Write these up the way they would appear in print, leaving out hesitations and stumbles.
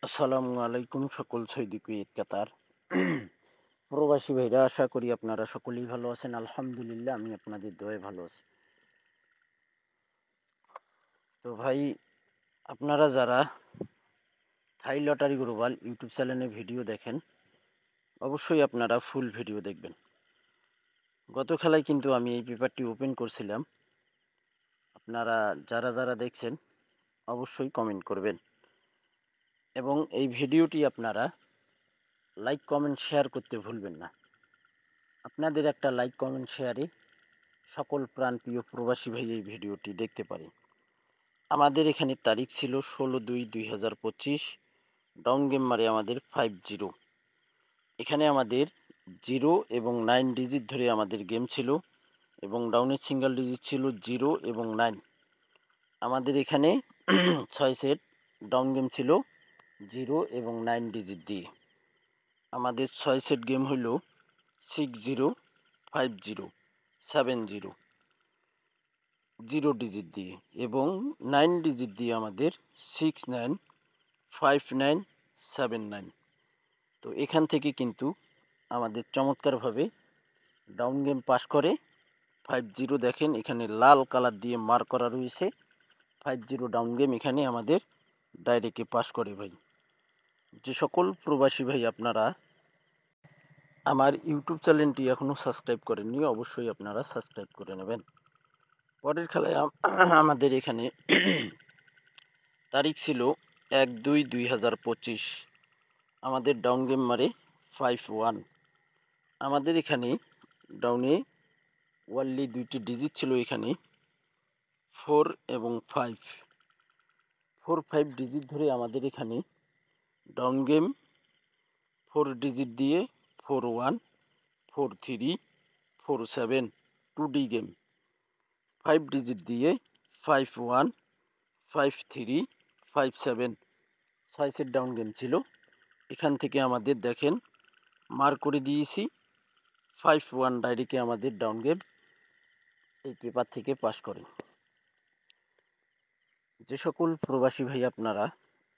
আসসালামু আলাইকুম সকল সৌদি কুয়েত কাতার প্রবাসী ভাইরা, আশা করি আপনারা সকলেই ভালো আছেন। আলহামদুলিল্লাহ, আমি আপনাদের দোয়ায় ভালো আছি। তো ভাই, আপনারা যারা থাই লটারি গ্লোবাল ইউটিউব চ্যানেলে ভিডিও দেখেন, অবশ্যই আপনারা ফুল ভিডিও দেখবেন। গত খেলায় কিন্তু আমি এই পেপারটি ওপেন করছিলাম। আপনারা যারা যারা দেখছেন অবশ্যই কমেন্ট করবেন এবং এই ভিডিওটি আপনারা লাইক কমেন্ট শেয়ার করতে ভুলবেন না। আপনাদের একটা লাইক কমেন্ট শেয়ারে সকল প্রাণপ্রিয় প্রবাসী ভাই এই ভিডিওটি দেখতে পারে। আমাদের এখানে তারিখ ছিল 16/2/2025। ডাউন গেম মারে আমাদের 5-0। এখানে আমাদের 0 এবং 9 ডিজিট ধরে আমাদের গেম ছিল এবং ডাউনের সিঙ্গেল ডিজিট ছিল 0 এবং 9। আমাদের এখানে 6 সেট ডাউন গেম ছিল 0 এবং 9 ডিজিট দিয়ে। আমাদের 6 সেট গেম হইল 60, 50, 70 0 ডিজিট দিয়ে এবং 9 ডিজিট দিয়ে আমাদের 69, 59, 79। তো এখান থেকে কিন্তু আমাদের চমৎকারভাবে ডাউন গেম পাস করে 50। দেখেন এখানে লাল কালার দিয়ে মার্ক করা রয়েছে। 50 ডাউন গেম এখানে আমাদের ডাইরেক্টে পাস করে ভাই। যে সকল প্রবাসী ভাই আপনারা আমার ইউটিউব চ্যানেলটি এখনও সাবস্ক্রাইব করেননি, অবশ্যই আপনারা সাবস্ক্রাইব করে নেবেন। পরের খেলায় আমাদের এখানে তারিখ ছিল 1/2/2025। আমাদের ডাউন গেম মারে 5-1। আমাদের এখানে ডাউনে ওয়ানলি 2টি ডিজিট ছিল, এখানে 4 এবং 5। 4-5 ডিজিট ধরে আমাদের এখানে ডাউন গেম 4 ডিজিট দিয়ে 4-1, 4-3, 4-7 2D গেম। 5 ডিজিট দিয়ে 5-1, 5-3, 5-7 6 সেট ডাউন গেম ছিল। এখান থেকে আমাদের দেখেন মার্ক করে দিয়েছি 5-1 ডাইরেক্টে আমাদের ডাউন গেম এই পেপার থেকে পাস করে। যে সকল প্রবাসী ভাই আপনারা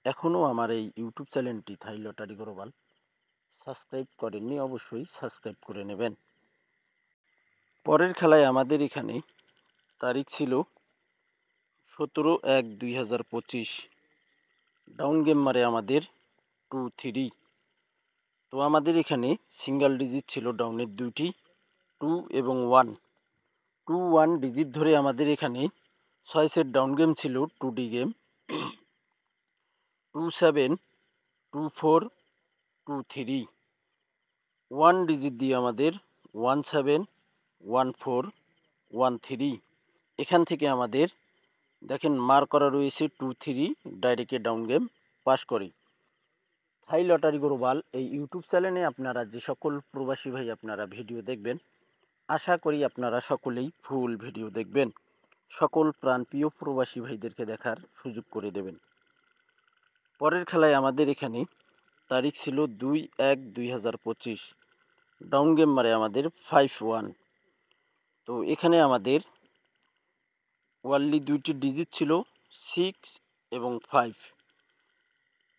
এখনও আমার এই ইউটিউব চ্যানেলটি থাই লটারি গ্লোবাল সাবস্ক্রাইব করেননি, অবশ্যই সাবস্ক্রাইব করে নেবেন। পরের খেলায় আমাদের এখানে তারিখ ছিল 17/1/2025। ডাউন গেম মারে আমাদের 2-3। তো আমাদের এখানে সিঙ্গেল ডিজিট ছিল ডাউনের 2টি, 2 এবং 1। 2-1 ডিজিট ধরে আমাদের এখানে 6 সেট ডাউন গেম ছিল 2D গেম। 2-7, 2-4, 2-3 1 ডিজিট দিয়ে আমাদের 1-7, 1-4, 1-3। এখান থেকে আমাদের দেখেন মার্ক করা রয়েছে 2-3 ডাইরেক্টে ডাউন গেম পাস করে। থাই লটারি গ্লোবাল এই ইউটিউব চ্যানেলে আপনারা যে সকল প্রবাসী ভাই আপনারা ভিডিও দেখবেন, আশা করি আপনারা সকলেই ফুল ভিডিও দেখবেন। সকল প্রাণপ্রিয় প্রবাসী ভাইদেরকে দেখার সুযোগ করে দেবেন। পরের খেলায় আমাদের এখানে তারিখ ছিল 2/1/2025। ডাউন গেম মারে আমাদের 5-1। তো এখানে আমাদের ওয়ানলি 2টি ডিজিট ছিল 6 এবং 5।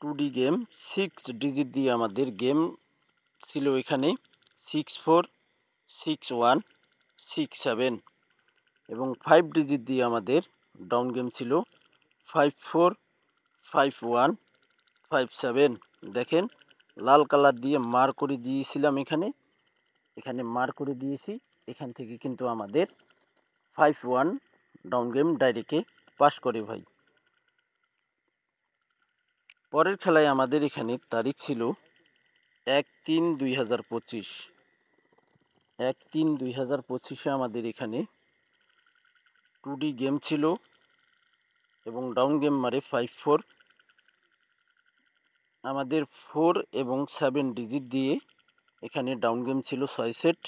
2D গেম 6 ডিজিট দিয়ে আমাদের গেম ছিল এখানে 6-4, 6-1, 6-7 এবং 5 ডিজিট দিয়ে আমাদের ডাউন গেম ছিল 5-4, 5-1, 5-7। দেখেন লাল কালার দিয়ে মার্ক করে দিয়েছিলাম, এখানে মার্ক করে দিয়েছি। এখান থেকে কিন্তু আমাদের 5-1 ডাউন গেম ডাইরেক্টে পাস করে ভাই। পরের খেলায় আমাদের এখানে তারিখ ছিল 1/3/2025। 1/3/2025-এ আমাদের এখানে 2D গেম ছিল এবং ডাউন গেম মারে 5-4। আমাদের 4 এবং 7 ডিজিট দিয়ে এখানে ডাউন গেম ছিল 6 সেট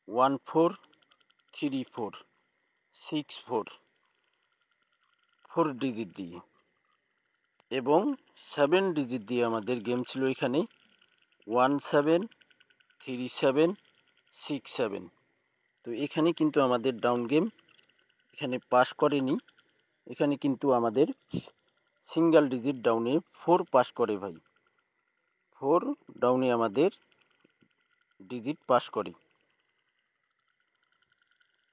1-4, 3-4, 6-4 4 ডিজিট দিয়ে এবং 7 ডিজিট দিয়ে আমাদের গেম ছিল এখানে 1-7, 3-7, 6-7। তো এখানে কিন্তু আমাদের ডাউন গেম এখানে পাস করেনি। এখানে কিন্তু আমাদের সিঙ্গেল ডিজিট ডাউনে 4 পাস করে ভাই, 4 ডাউনে আমাদের ডিজিট পাস করে।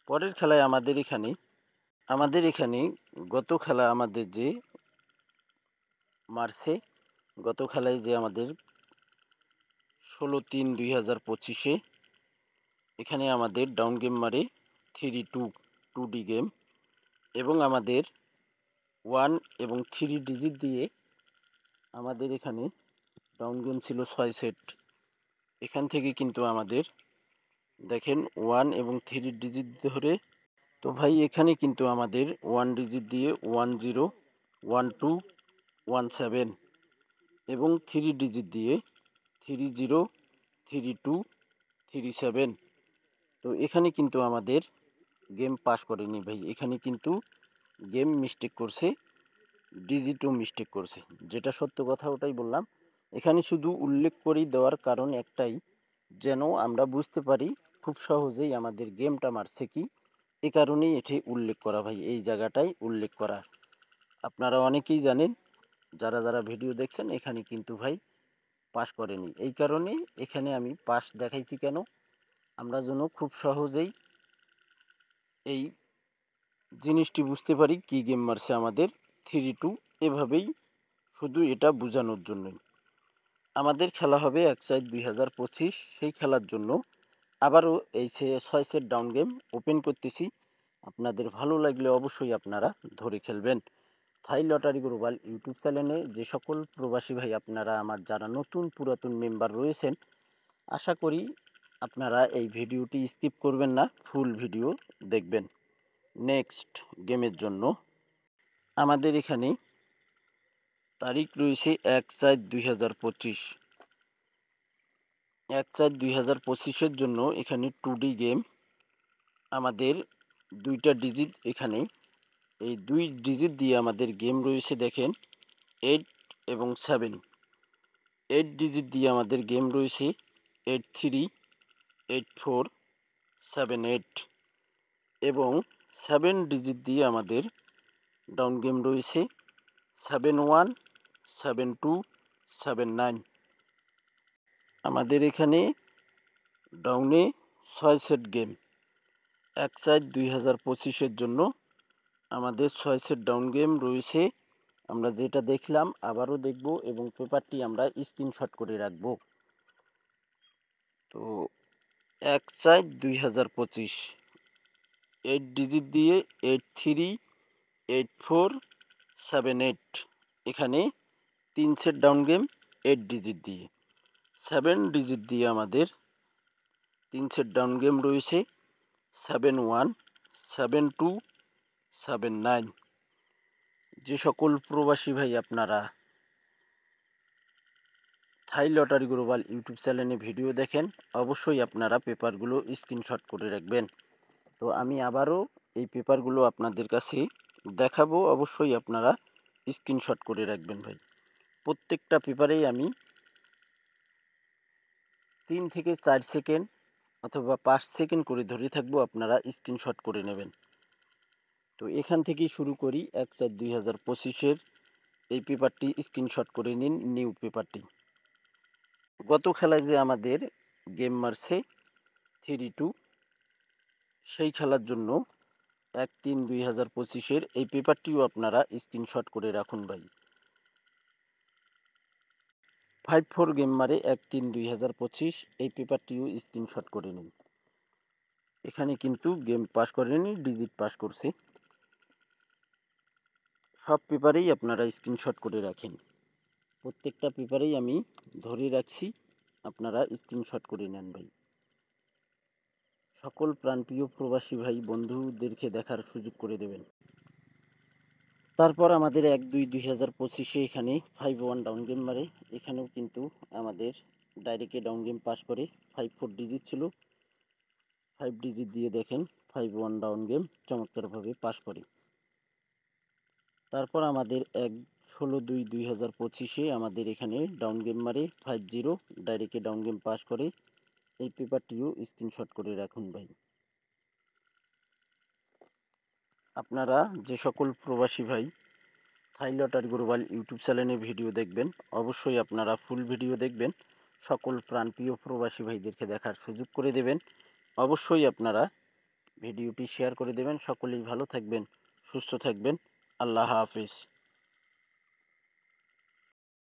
পরের খেলায় আমাদের এখানে গত খেলা আমাদের যে মারছে, গত খেলায় যে আমাদের 16/3/2025 এখানে আমাদের ডাউন গেম মারে 3-2 2D গেম, এবং আমাদের 1 এবং 3 ডিজিট দিয়ে আমাদের এখানে ডাউন গেম ছিল 6 সেট। এখান থেকে কিন্তু আমাদের দেখেন 1 এবং 3 ডিজিট ধরে, তো ভাই এখানে কিন্তু আমাদের 1 ডিজিট দিয়ে 10 12 17 এবং 3 ডিজিট দিয়ে 30 32 37। তো এখানে কিন্তু আমাদের গেম পাস করেনি ভাই, এখানে কিন্তু গেম মিস্টেক করছে, ডিজিটও মিস্টেক করছে। যেটা সত্য কথা ওটাই বললাম। এখানে শুধু উল্লেখ করে দেওয়ার কারণ একটাই, যেন আমরা বুঝতে পারি খুব সহজেই আমাদের গেমটা মারছে কি, এ কারণেই এটি উল্লেখ করা ভাই, এই জায়গাটাই উল্লেখ করা। আপনারা অনেকেই জানেন, যারা যারা ভিডিও দেখছেন, এখানে কিন্তু ভাই পাস করেনি। এই কারণে এখানে আমি পাস দেখাইছি কেন, আমরা যেন খুব সহজেই এই জিনিসটি বুঝতে পারি কি গেম মারছে আমাদের 3-2, এভাবেই শুধু এটা বোঝানোর জন্যই। আমাদের খেলা হবে 1/4/2025, সেই খেলার জন্য আবারও এই 6 সেট ডাউন গেম ওপেন করতেছি। আপনাদের ভালো লাগলে অবশ্যই আপনারা ধরে খেলবেন। থাই লটারি গ্লোবাল ইউটিউব চ্যানেলে যে সকল প্রবাসী ভাই আপনারা আমার যারা নতুন পুরাতন মেম্বার রয়েছেন, আশা করি আপনারা এই ভিডিওটি স্কিপ করবেন না, ফুল ভিডিও দেখবেন। নেক্সট গেমের জন্য আমাদের এখানে তারিখ রয়েছে 1/4/2025। 1/4/2025 জন্য এখানে 2D গেম আমাদের 2টা ডিজিট, এখানে এই 2 ডিজিট দিয়ে আমাদের গেম রয়েছে দেখেন 8 এবং 7। 8 ডিজিট দিয়ে আমাদের গেম রয়েছে 83 84 78, এবং 7 ডিজিট দিয়ে আমাদের ডাউন গেম রয়েছে 71 72 79। আমাদের এখানে ডাউনে 6 সেট গেম 1/4/2025 জন্য আমাদের 6 সেট ডাউন গেম রয়েছে। আমরা যেটা দেখলাম আবারও দেখব, এবং পেপারটি আমরা স্ক্রিনশট করে রাখব। তো 1/4/2025 8 ডিজিট দিয়ে 83 84 78, এখানে 3 সেট ডাউন গেম 8 ডিজিট দিয়ে। 7 ডিজিট দিয়ে আমাদের 3 সেট ডাউন গেম রয়েছে 71 72 79। যে সকল প্রবাসী ভাই আপনারা থাই লটারি গ্লোবাল ইউটিউব চ্যানেলে ভিডিও দেখেন, অবশ্যই আপনারা পেপারগুলো স্ক্রিনশট করে রাখবেন। তো আমি আবারও এই পেপারগুলো আপনাদের কাছে দেখাবো, অবশ্যই আপনারা স্ক্রিনশট করে রাখবেন ভাই। প্রত্যেকটা পেপারেই আমি 3 থেকে 4 সেকেন্ড অথবা 5 সেকেন্ড করে ধরে থাকবো, আপনারা স্ক্রিনশট করে নেবেন। তো এখান থেকেই শুরু করি। 1/4/2025 এই পেপারটি স্ক্রিনশট করে নিন, নিউ পেপারটি। গত খেলায় যে আমাদের গেম মারছে 3-2, সেই খেলার জন্য 1/3/2025 এই পেপারটিও আপনারা স্ক্রিনশট করে রাখুন ভাই। 5-4 গেম মারে 1/3/2025, এই পেপারটিও স্ক্রিনশট করে নিন। এখানে কিন্তু গেম পাস করেনি, ডিজিট পাস করছে। সব পেপারেই আপনারা স্ক্রিনশট করে রাখেন, প্রত্যেকটা পেপারেই আমি ধরে রাখছি, আপনারা স্ক্রিনশট করে নেন ভাই। সকল প্রাণপ্রিয় প্রবাসী ভাই বন্ধুদেরকে দেখার সুযোগ করে দেবেন। তারপর আমাদের 1/2/2025 এখানে 5-1 ডাউন গেম মারে, এখানেও কিন্তু আমাদের ডাইরেক্টে ডাউন গেম পাস করে। 5-4 ডিজিট ছিল, 5 ডিজিট দিয়ে দেখেন 5-1 ডাউন গেম চমৎকারভাবে পাস করে। তারপর আমাদের 16/2/2025 আমাদের এখানে ডাউন গেম মারে 5-0, ডাইরেক্টে ডাউন গেম পাস করে। এই পেপারটিও স্ক্রিনশট করে রাখুন ভাই। আপনারা যে সকল প্রবাসী ভাই থাই লটারি গ্লোবাল ইউটিউব চ্যানেলে ভিডিও দেখবেন। অবশ্যই আপনারা ফুল ভিডিও দেখবেন। সকল প্রাণপ্রিয় প্রবাসী ভাইদেরকে দেখার সুযোগ করে দেবেন। অবশ্যই আপনারা ভিডিওটি শেয়ার করে দেবেন। সকলেই ভালো থাকবেন, সুস্থ থাকবেন। আল্লাহ হাফেজ।